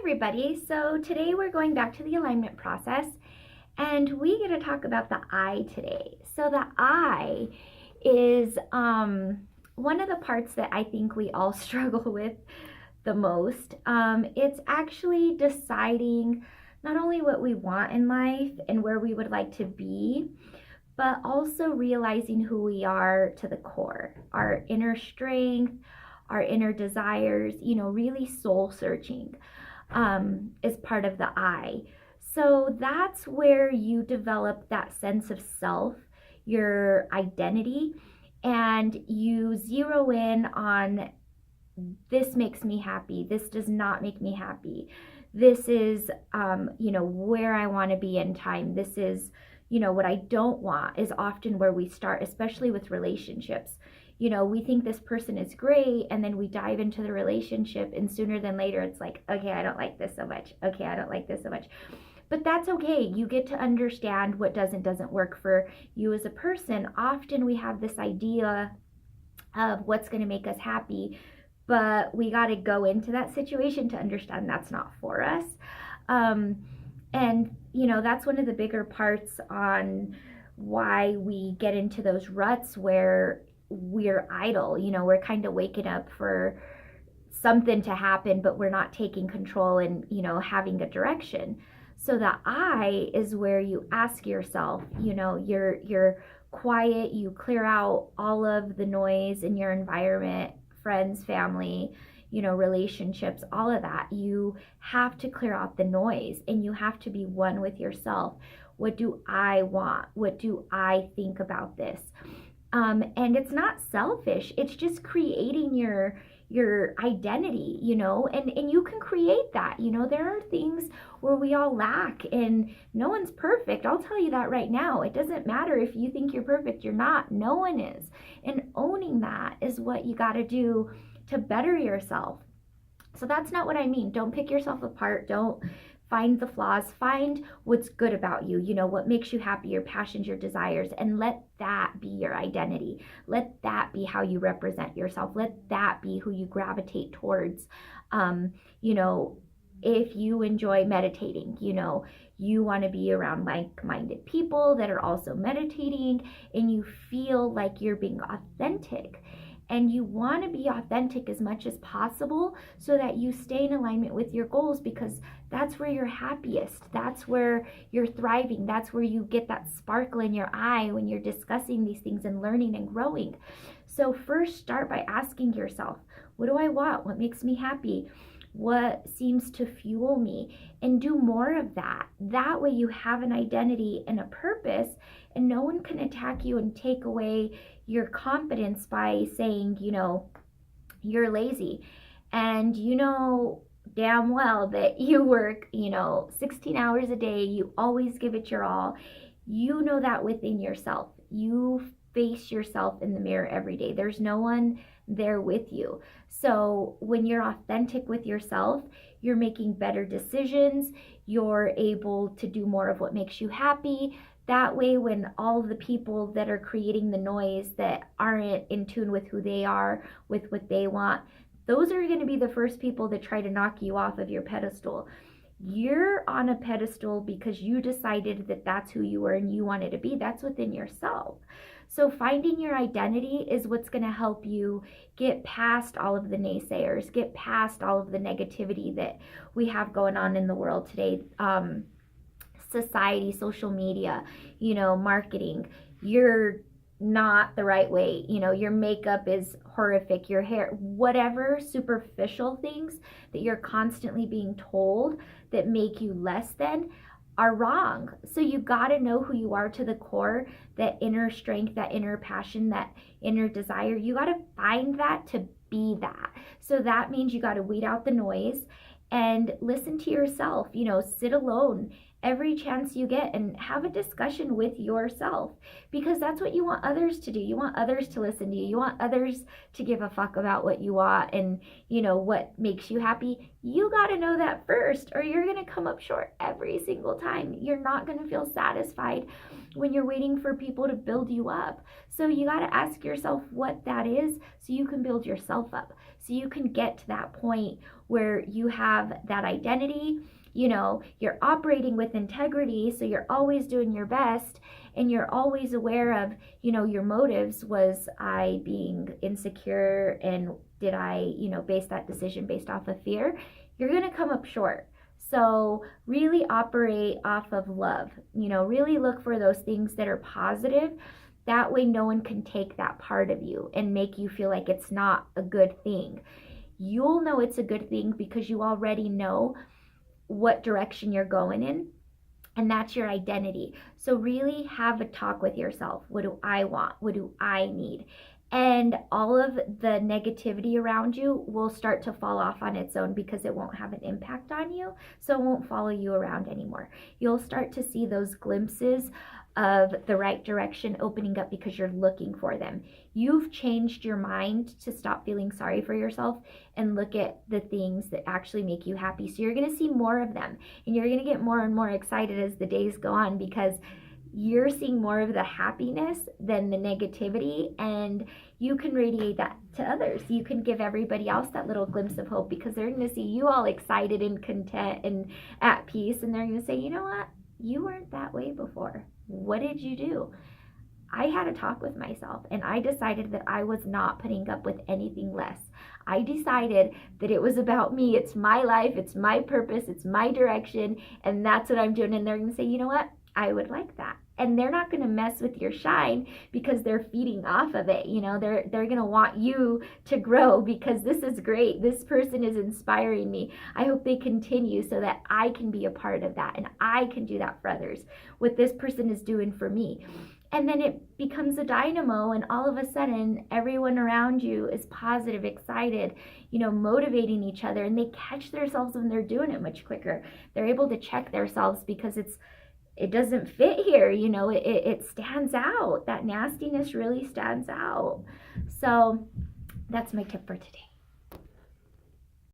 everybody. So today we're going back to the alignment process and we get to talk about the I today. So the I is one of the parts that I think we all struggle with the most. It's actually deciding not only what we want in life and where we would like to be, but also realizing who we are to the core, our inner strength, our inner desires, really soul searching is part of the I. So that's where you develop that sense of self, your identity, and you zero in on this makes me happy, this does not make me happy. This is, where I want to be in time. This is, what I don't want is often where we start, especially with relationships. We think this person is great and then we dive into the relationship and sooner than later it's like, okay, I don't like this so much. Okay, I don't like this so much. But that's okay. You get to understand what doesn't work for you as a person. Often we have this idea of what's going to make us happy, but we got to go into that situation to understand that's not for us. And that's one of the bigger parts on why we get into those ruts where we're idle. We're kind of waking up for something to happen, but we're not taking control and having a direction. So the I is where you ask yourself, you're quiet, you clear out all of the noise in your environment, friends, family, relationships, all of that. You have to clear out the noise and you have to be one with yourself. What do I want? What do I think about this? And it's not selfish. It's just creating your identity, and you can create that. There are things where we all lack and no one's perfect. I'll tell you that right now. It doesn't matter if you think you're perfect, you're not. No one is. And owning that is what you got to do to better yourself. So that's not what I mean. Don't pick yourself apart. Don't find the flaws. Find what's good about you, what makes you happy, your passions, your desires, and let that be your identity. Let that be how you represent yourself. Let that be who you gravitate towards. If you enjoy meditating, you want to be around like-minded people that are also meditating and you feel like you're being authentic. And you want to be authentic as much as possible so that you stay in alignment with your goals, because that's where you're happiest. That's where you're thriving. That's where you get that sparkle in your eye when you're discussing these things and learning and growing. So first start by asking yourself, what do I want? What makes me happy? What seems to fuel me? And do more of that. That way you have an identity and a purpose, and no one can attack you and take away your confidence by saying, you're lazy. And damn well that you work, 16 hours a day, you always give it your all. That within yourself. You face yourself in the mirror every day. There's no one there with you. So when you're authentic with yourself, you're making better decisions. You're able to do more of what makes you happy. That way, when all of the people that are creating the noise that aren't in tune with who they are, with what they want, those are going to be the first people that try to knock you off of your pedestal. You're on a pedestal because you decided that that's who you were and you wanted to be. That's within yourself. So finding your identity is what's going to help you get past all of the naysayers, get past all of the negativity that we have going on in the world today. Society, social media, marketing. You're not the right way. Your makeup is horrific, your hair, whatever superficial things that you're constantly being told that make you less than are wrong. So you got to know who you are to the core, that inner strength, that inner passion, that inner desire. You got to find that to be that. So that means you got to weed out the noise and listen to yourself, sit alone every chance you get and have a discussion with yourself, because that's what you want others to do. You want others to listen to you. You want others to give a fuck about what you want and, what makes you happy. You got to know that first, or you're going to come up short every single time. You're not going to feel satisfied when you're waiting for people to build you up. So you got to ask yourself what that is so you can build yourself up, so you can get to that point where you have that identity, you're operating with integrity, so you're always doing your best, and you're always aware of, your motives. Was I being insecure, and did I, base that decision based off of fear? You're going to come up short. So really operate off of love, really look for those things that are positive. That way no one can take that part of you and make you feel like it's not a good thing. You'll know it's a good thing because you already know what direction you're going in, and that's your identity. So really have a talk with yourself. What do I want? What do I need? And all of the negativity around you will start to fall off on its own because it won't have an impact on you, so it won't follow you around anymore. You'll start to see those glimpses of the right direction opening up because you're looking for them. You've changed your mind to stop feeling sorry for yourself and look at the things that actually make you happy. So you're going to see more of them, and you're going to get more and more excited as the days go on because you're seeing more of the happiness than the negativity, and you can radiate that to others. You can give everybody else that little glimpse of hope because they're going to see you all excited and content and at peace, and they're going to say, you know what? You weren't that way before. What did you do? I had a talk with myself, and I decided that I was not putting up with anything less. I decided that it was about me. It's my life. It's my purpose. It's my direction. And that's what I'm doing. And they're going to say, you know what? I would like that. And they're not going to mess with your shine because they're feeding off of it. They're going to want you to grow because this is great. This person is inspiring me. I hope they continue so that I can be a part of that and I can do that for others. What this person is doing for me. And then it becomes a dynamo, and all of a sudden everyone around you is positive, excited, motivating each other, and they catch themselves when they're doing it much quicker. They're able to check themselves because it doesn't fit here, it stands out. That nastiness really stands out. So that's my tip for today.